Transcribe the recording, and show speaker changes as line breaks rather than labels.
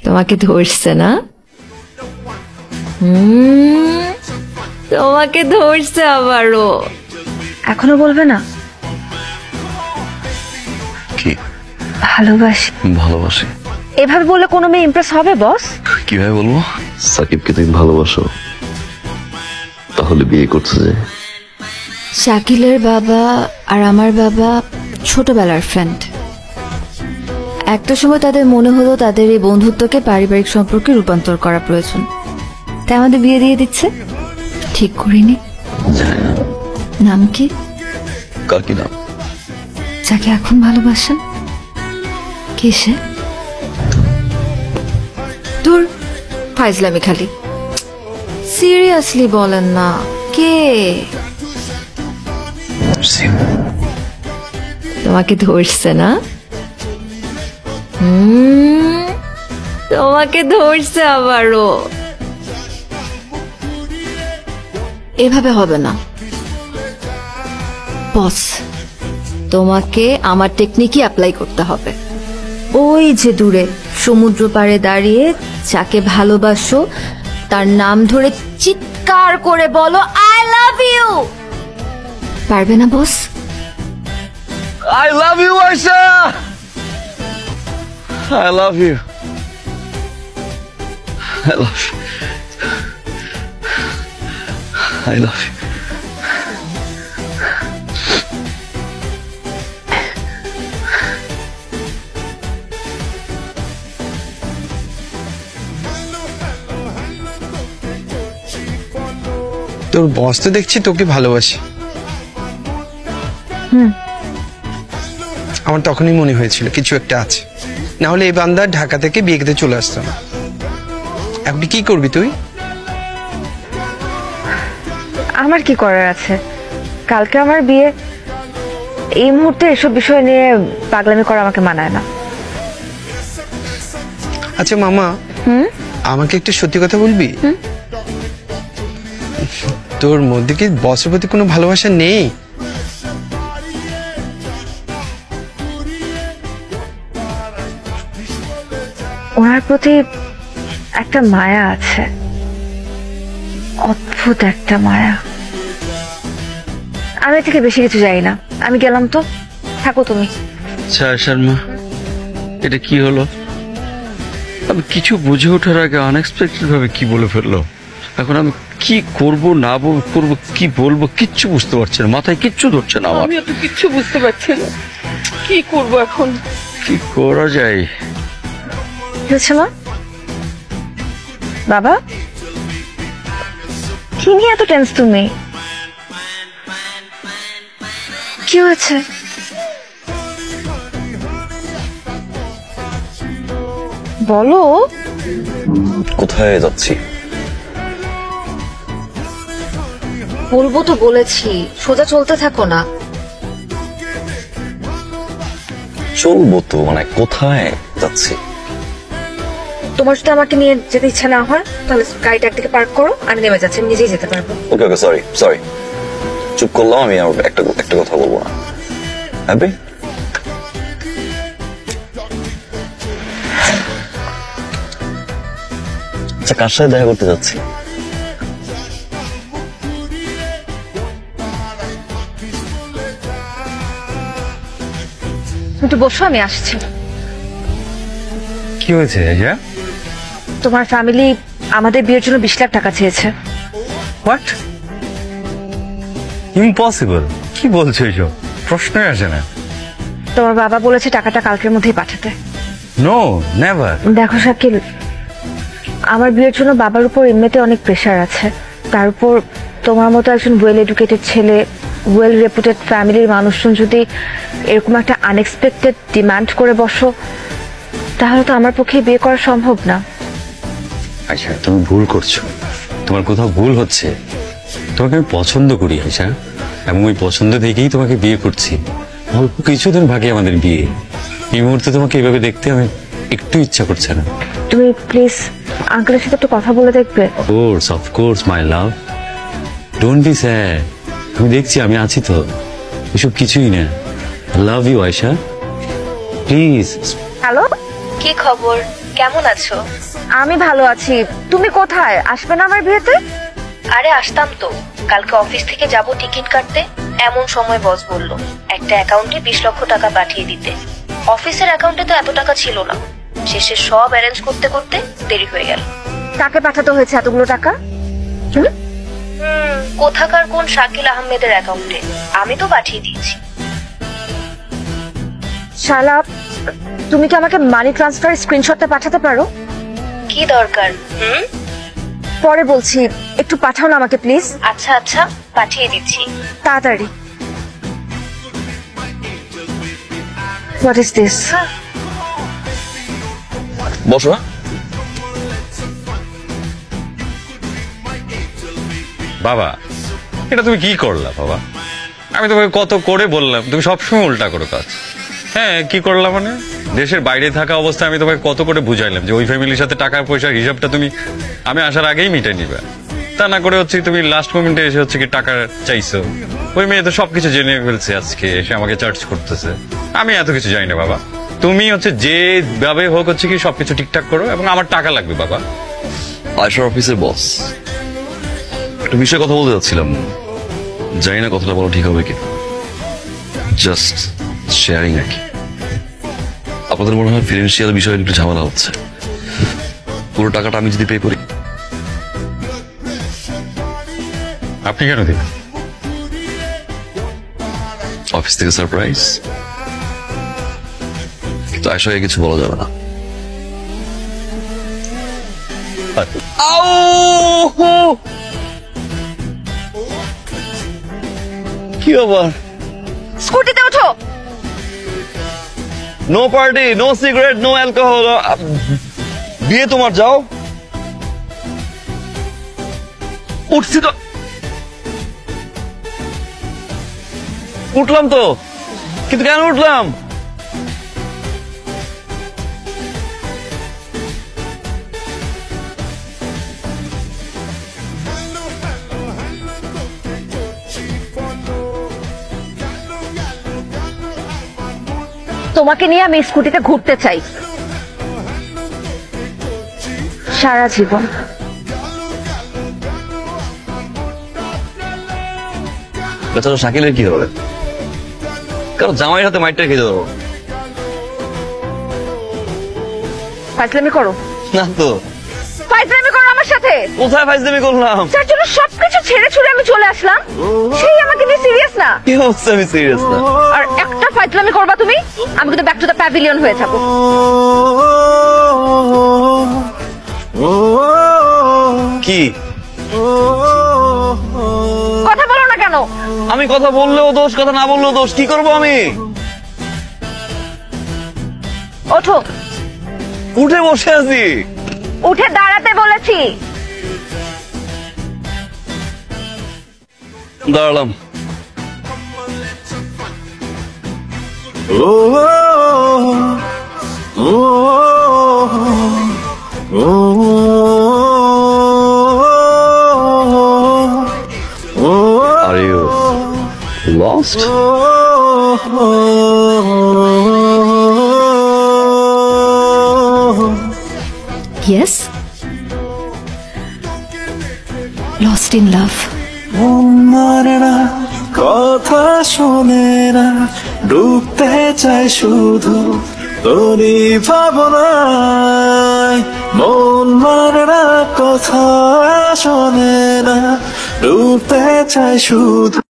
তোমাকে ধরছে না? তোমাকে ধরছে আবারও।
এখনো বলবে না?
কি
ভালোবাসি।
ভালোবাসি?
এভাবে বললে কোনো মেয়ে ইমপ্রেস হবে বস?
কিভাবে বলবো? সাকিবকে তুমি ভালোবাসো, তাহলে বিয়ে করতে যে?
শাকিলের বাবা আর আমার বাবা ছোটবেলার ফ্রেন্ড। একটা সময় তাদের মনে হলো তাদের এই বন্ধুত্বকে পারিবারিক সম্পর্কে রূপান্তর করা প্রয়োজন, তাই আমাদের বিয়ে দিয়ে দিচ্ছে। ঠিক করিনি।
জানি না।
নাম কি?
কার কি নাম?
যাকে এখন ভালোবাসেন। কে সে? দূর, ফাইজলামি খালি। সিরিয়াসলি বলেন না, কে? তোমাকে ধরছে না? তোমাকে ধরছে আবারও। এভাবে হবে না বস, তোমাকে আমার টেকনিকই অ্যাপ্লাই করতে হবে। ওই যে দূরে সমুদ্র পাড়ে দাঁড়িয়ে যাকে ভালোবাসো তার নাম ধরে চিৎকার করে বলো আই লাভ ইউ। পারবে না বস?
I love you, Aisha! I love you. I love you. I love you.
তোর বস তো দেখছি তোকে ভালোবাসে। আমার তখনই মনে হয়েছিল কিছু একটা আছে, না হলে এই বান্দা ঢাকা থেকে বিয়ে খেতে চলে আসতো না। এখন কি করবি তুই?
আমার কি করার আছে? কালকে আমার বিয়ে, এই মুহূর্তে এসব বিষয় নিয়ে পাগলামি করা আমাকে মানায় না।
আচ্ছা মামা, আমাকে একটা সত্যি কথা বলবি? তোর মধ্যে কি বসের প্রতি কোনো ভালোবাসা নেই?
ওনার প্রতি একটা মায়া আছে, অদ্ভুত একটা মায়া। আমি থেকে বেশি কিছু জানি না, আমি গেলাম তো, থাকো তুমি।
শর্মা, এটা কি হলো? আমি কিছু বুঝে ওঠার আগে আনএক্সপেক্টেড ভাবে কি বলে ফেললো। এখন আমি কি করব না করব, কি বলবো কিচ্ছু বুঝতে পারছি না, মাথায় কিচ্ছু ধরছে না আমার।
আমি তো কিচ্ছু বুঝতে পারছি না, কি করব এখন?
কি করা যায়?
কি হচ্ছে মা? বাবা, কি নিয়ে এত টেন্স তুমি? কি হয়েছে? বলো।
কোথায় যাচ্ছি?
বলবো তো বলেছি, সোজা চলতে থাকো না।
চলবো তো, মানে কোথায় যাচ্ছি?
তোমার যদি আমাকে নিয়ে যেতে ইচ্ছা না হয় তাহলে গাড়িটা একদিকে পার্ক করো, আমি নেমে যাচ্ছি, আমি নিজেই যেতে পারবো।
ওকে ওকে, সরি সরি, চুপ করলাম। আমি আর একটা কথা বলবো না। হ্যাপি? আচ্ছা, কার সাথে দেখা করতে যাচ্ছি?
একটু বসো, আমি আসছি।
কি হয়েছে?
তোমার ফ্যামিলি আমাদের বিয়ের জন্য 20 লাখ টাকা চেয়েছে।
হোয়াট? ইম্পসিবল। কি বলছো এসব? প্রশ্নই আসে না।
তোমার বাবা বলেছে টাকাটা কালকের মধ্যেই পাঠাতে।
No, never.
দেখো শাকিল, আমার বিয়ের জন্য বাবার উপর এমনিতে অনেক প্রেশার আছে, তার উপর তোমার মতো একজন ওয়েল এডুকেটেড ছেলে, ওয়েল রেপুটেড ফ্যামিলির মানুষজন যদি এরকম একটা আনএক্সপেক্টেড ডিমান্ড করে বসো, তাহলে তো আমার পক্ষে বিয়ে করা সম্ভব না।
আচ্ছা, তুমি ভুল করছো, তোমার কোথাও ভুল হচ্ছে। তোমাকে আমি পছন্দ করি আয়শা, এবং ওই পছন্দ থেকেই তোমাকে বিয়ে করছি। অল্প কিছুদিন বাকি আমাদের বিয়ে। এই মুহূর্তে তোমাকে এইভাবে দেখতে আমি একটু ইচ্ছা করছে না।
তুমি প্লিজ আঙ্কেলের সাথে একটু কথা বলে দেখবে?
Of course my love, don't be sad. আমি দেখছি, আমি আছি তো, এসব কিছুই না। Love you Ayesha, please.
Hello,
কি খবর? কেমন আছো?
আমি ভালো আছি। তুমি কোথায়? আসবে না আমার বিয়েতে?
আরে আসতাম তো, কালকে অফিস থেকে যাব টিকিট কাটতে, এমন সময় বস বলল একটা অ্যাকাউন্টে 20 লক্ষ টাকা পাঠিয়ে দিতে। অফিসের অ্যাকাউন্টে তো এত টাকা ছিল না, শেষে সব অ্যারেঞ্জ করতে করতে দেরি হয়ে গেল।
কাকে পাঠাতে হয়েছে এতগুলো টাকা?
কোথাকার কোন শাকিল আহমেদের অ্যাকাউন্টে, আমি তো পাঠিয়ে দিয়েছি।
শালা, তুমি কি আমাকে মানি ট্রান্সফার স্ক্রিনশটটা পাঠাতে পারো?
কি দরকার?
পরে বলছি, একটু পাঠাও না আমাকে প্লিজ।
আচ্ছা আচ্ছা, পাঠিয়ে দিচ্ছি।
তাড়াতাড়ি। What is this?
বসো।
বাবা, এটা তুমি কি করলা বাবা? আমি তোমাকে কত করে বললাম, তুমি সবসময় উল্টা করো কাজ। হ্যাঁ, কি করলাম মানে? দেশের বাইরে থাকা অবস্থায় আমি তোমাকে কত করে বুঝাইলাম যে ওই ফ্যামিলির সাথে টাকা পয়সার হিসাবটা তুমি আমি আসার আগেই মিটে নিবে। তা না করে হচ্ছে তুমি লাস্ট মোমেন্টে এসে হচ্ছে কি টাকা চাইছো। ওই মেয়ে তো সবকিছু জেনে ফেলছে, আজকে এসে আমাকে চার্জ করতেছে। আমি এত কিছু জানি না বাবা। তুমি হচ্ছে যেভাবে হোক হচ্ছে কি সবকিছু ঠিকঠাক করো, এবং আমার টাকা লাগবে বাবা।
আয়শার অফিসের বস, একটা বিষয়ে কথা বলতে যাচ্ছিলাম, জানি না কথাটা বলা ঠিক হবে কি। জাস্ট শেয়ারিং আর কি। আপনাদের মনে হয় ফিনান্সিয়াল বিষয়ে একটু ঝামেলা হচ্ছে। পুরো টাকাটা আমি যদি পে করি।
আপনি কেন দেবেন?
অফিস থেকে সারপ্রাইজ, কিন্তু আয়শাকে কিছু বলা যাবে না। কি আবার?
স্কুটিতে ওঠো।
No party, no cigarette, no alcohol. বিয়ে তোমার, যাও। উঠছি তো, উঠলাম তো, কিন্তু কেন উঠলাম?
তোমাকে নিয়ে আমি স্কুটিতে ঘুরতে চাই সারা জীবন।
বেচারা শাকিলের কি হবে? কারণ জামাইয়ের হাতে মাইটটা খেতে দেবো
ফাইজলামি করো
না তো।
ফাইজলামি করো আমার সাথে।
কোথায় ফাইজলামি করলাম?
যার জন্য সবকিছু ছেড়ে ছুড়ে আমি চলে আসলাম, সেই আমাকে নিয়ে সিরিয়াস না।
কি হচ্ছে? আমি সিরিয়াস না।
আর একটা ফাইজলামি করবা তুমি, আমি কিন্তু ব্যাক টু দ্য প্যাভিলিয়ন হয়ে যাবো।
কি
কথা বলো না কেন?
আমি কথা বললেও দোষ, কথা না বললেও দোষ। কি করবো আমি?
ওঠো।
উঠে বসে আছি।
উঠে দাঁড়াতে বলেছি।
দাঁড়ালাম। Are you lost?
Yes. Lost in love.
মানে না, কথা শোনে না, ডুবতে চাই শুধু তোরই ভাবনায়। মন মানে না, কথা শোনে না, ডুবতে চাই শুধু